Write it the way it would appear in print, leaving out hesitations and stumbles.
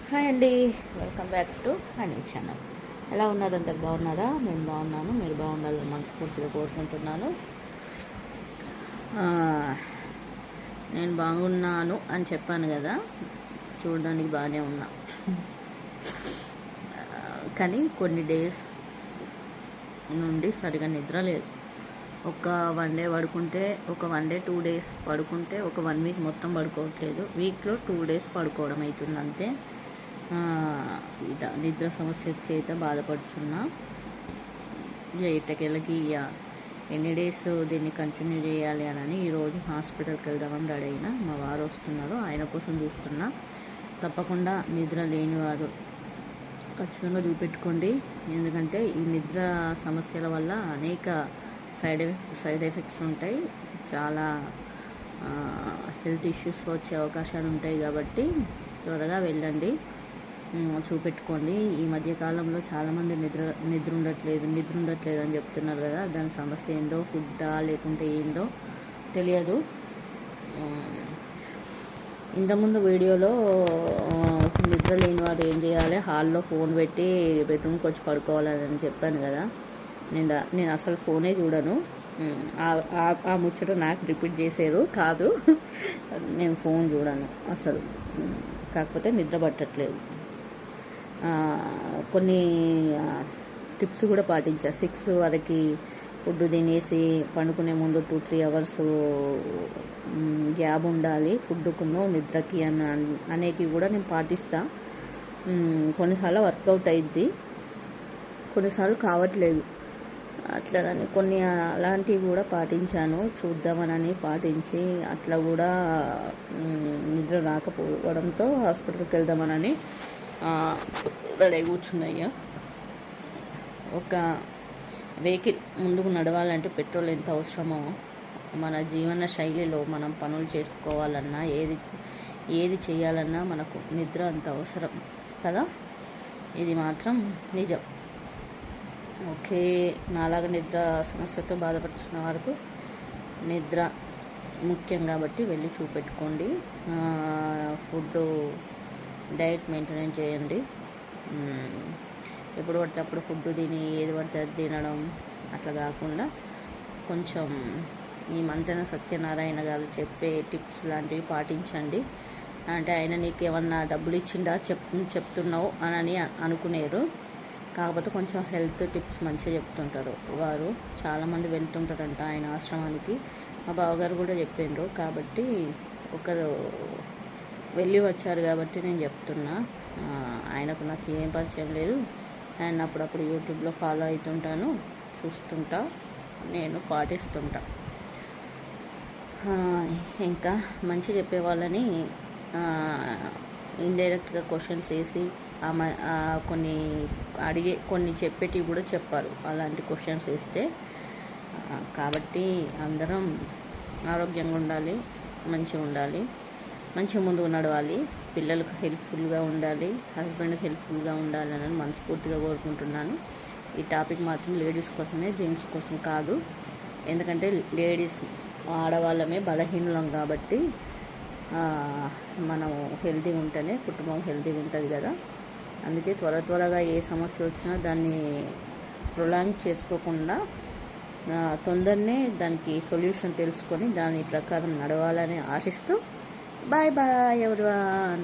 Hi అండి, welcome back to honey channel. ఎలా ఉన్నారు? అందరు బాగున్నారా? నేను బాగున్నాను. మీరు బాగుండాలని మనస్ఫూర్తిగా కోరుకుంటున్నాను. నేను బాగున్నాను అని చెప్పాను కదా, చూడడానికి బాగానే ఉన్నా. కానీ కొన్ని డేస్ నుండి సరిగా నిద్ర లేదు. ఒక 1 డే పడుకుంటే, ఒక 1 డే 2 డేస్ పడుకుంటే, ఒక 1 వీక్ మొత్తం పడుకోవట్లేదు. వీక్లో 2 డేస్ పడుకోవడం అవుతుంది అంతే. నిద్ర సమస్య చేత బాధపడుతున్నా. ఎట్టకేళ్ళకి ఎన్ని డేస్ దీన్ని కంటిన్యూ చేయాలి అని ఈరోజు హాస్పిటల్కి వెళ్దామని రెడీ అయినా. మా వారు వస్తున్నారు, ఆయన కోసం చూస్తున్నా. తప్పకుండా నిద్ర లేనివారు ఖచ్చితంగా చూపెట్టుకోండి. ఎందుకంటే ఈ నిద్ర సమస్యల వల్ల అనేక సైడ్ ఎఫెక్ట్స్ ఉంటాయి. చాలా హెల్త్ ఇష్యూస్ వచ్చే అవకాశాలు ఉంటాయి. కాబట్టి త్వరగా వెళ్ళండి, చూపెట్టుకోండి. ఈ మధ్యకాలంలో చాలామంది నిద్ర ఉండట్లేదు అని చెప్తున్నారు కదా. దాని సమస్య ఏందో, ఫుడ్డా లేకుంటే ఏందో తెలియదు. ఇంతకుముందు వీడియోలో నిద్ర లేని వారు ఏం చేయాలి, హాల్లో ఫోన్ పెట్టి బెడ్రూమ్కి వచ్చి పడుకోవాలని చెప్పాను కదా. నేను అసలు ఫోనే చూడను. ఆ ముచ్చట నాకు రిపీట్ చేశారు. కాదు, నేను ఫోన్ చూడను అసలు. కాకపోతే నిద్ర పట్టట్లేదు. కొన్ని టిప్స్ కూడా పాటించా. 6 వరకు ఫుడ్ తినేసి పండుకునే ముందు 2-3 అవర్స్ గ్యాప్ ఉండాలి ఫుడ్కును నిద్రకి అనేటివి కూడా నేను పాటిస్తా. కొన్నిసార్లు వర్కౌట్ అయింది, కొన్నిసార్లు కావట్లేదు. అట్లనని కొన్ని అలాంటివి కూడా పాటించాను. చూద్దామనని పాటించి అట్లా కూడా నిద్ర రాకపోవడంతో హాస్పిటల్కి వెళ్దామనని రెడీ కూర్చున్నాయ్యా. ఒక వెహికల్ ముందుకు నడవాలంటే పెట్రోల్ ఎంత అవసరమో, మన జీవన శైలిలో మనం పనులు చేసుకోవాలన్నా, ఏది చేయాలన్నా మనకు నిద్ర అంత అవసరం కదా. ఇది మాత్రం నిజం. ఓకే, నాలాగా నిద్ర సమస్యతో బాధపడుతున్న వరకు నిద్ర ముఖ్యం కాబట్టి వెళ్ళి చూపెట్టుకోండి. ఫుడ్ డైట్ మెయింటైన్ చేయండి. ఎప్పుడు పడితే అప్పుడు ఫుడ్ తిని ఏది పడితే అది తినడం అట్లా కాకుండా కొంచెం ఈ మంతెన సత్యనారాయణ గారు చెప్పే టిప్స్ లాంటివి పాటించండి. అంటే ఆయన నీకు ఏమన్నా డబ్బులు ఇచ్చిండా చెప్తున్నావు అని అనుకునేరు. కాకపోతే కొంచెం హెల్త్ టిప్స్ మంచిగా చెప్తుంటారు వారు. చాలామంది వెళ్తుంటారంట ఆయన ఆశ్రమానికి. మా బావగారు కూడా చెప్పిండ్రు. కాబట్టి ఒకరు వెళ్ళి వచ్చారు కాబట్టి నేను చెప్తున్నా. ఆయనకు నాకు ఏం పరిచయం లేదు. ఆయన అప్పుడప్పుడు యూట్యూబ్లో ఫాలో అవుతుంటాను, చూస్తుంటా, నేను పాటిస్తుంటా. ఇంకా మంచి చెప్పే వాళ్ళని ఇండైరెక్ట్గా క్వశ్చన్స్ వేసి కొన్ని చెప్పేటివి కూడా చెప్పారు అలాంటి క్వశ్చన్స్ వేస్తే. కాబట్టి అందరం ఆరోగ్యంగా ఉండాలి, మంచిగా ఉండాలి, మంచిగా ముందుకు నడవాలి, పిల్లలకు హెల్ప్ఫుల్గా ఉండాలి, హస్బెండ్కి హెల్ప్ఫుల్గా ఉండాలని మనస్ఫూర్తిగా కోరుకుంటున్నాను. ఈ టాపిక్ మాత్రం లేడీస్ కోసమే, జెంట్స్ కోసం కాదు. ఎందుకంటే లేడీస్ ఆడవాళ్ళమే బలహీనులం కాబట్టి మనం హెల్తీగా ఉంటేనే కుటుంబం హెల్తీగా ఉంటుంది కదా. అందుకే త్వరగా ఏ సమస్య వచ్చినా దాన్ని ప్రొలాంగ్ చేసుకోకుండా తొందరనే దానికి సొల్యూషన్ తెలుసుకొని దాని ప్రకారం నడవాలని ఆశిస్తూ బాయ్ ఎవరివన్.